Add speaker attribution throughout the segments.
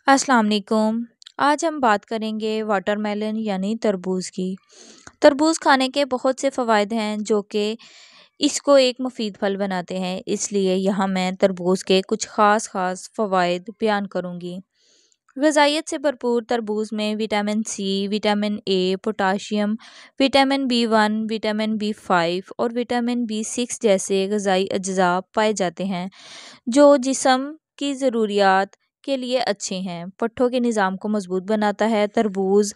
Speaker 1: अस्सलाम वालेकुम। आज हम बात करेंगे वाटरमेलन यानी तरबूज की। तरबूज खाने के बहुत से फ़वाइद हैं जो कि इसको एक मुफीद फल बनाते हैं, इसलिए यहाँ मैं तरबूज के कुछ ख़ास फ़वाइद बयान करूँगी। ग़िज़ाइयत से भरपूर तरबूज में vitamin C, vitamin A, potassium, vitamin B 1, vitamin B 5 और विटामिन बी 6 जैसे ग़िज़ाई अज्जा पाए जाते हैं जो जिस्म की ज़रूरियात के लिए अच्छे हैं। पट्ठों के निज़ाम को मजबूत बनाता है। तरबूज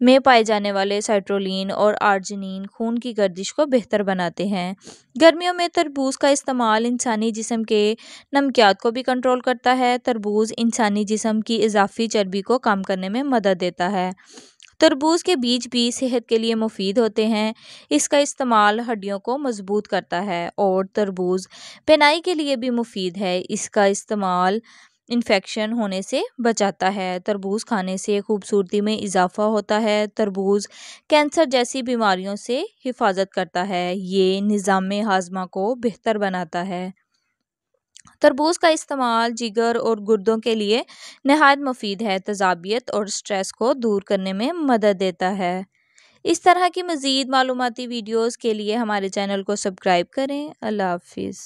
Speaker 1: में पाए जाने वाले साइट्रोलिन और आर्जिनिन खून की गर्दिश को बेहतर बनाते हैं। गर्मियों में तरबूज का इस्तेमाल इंसानी जिस्म के नमकियात को भी कंट्रोल करता है। तरबूज इंसानी जिस्म की इजाफी चर्बी को कम करने में मदद देता है। तरबूज के बीज भी सेहत के लिए मुफीद होते हैं। इसका इस्तेमाल हड्डियों को मजबूत करता है और तरबूज पेनाई के लिए भी मुफीद है। इसका इस्तेमाल इन्फेक्शन होने से बचाता है। तरबूज खाने से खूबसूरती में इजाफा होता है। तरबूज कैंसर जैसी बीमारियों से हिफाजत करता है। ये निज़ाम हाजमा को बेहतर बनाता है। तरबूज का इस्तेमाल जिगर और गुर्दों के लिए नहायत मुफीद है। तेज़ाबियत और स्ट्रेस को दूर करने में मदद देता है। इस तरह की मज़ीद मालूमाती वीडियोज़ के लिए हमारे चैनल को सब्सक्राइब करें। अल्लाह हाफिज़।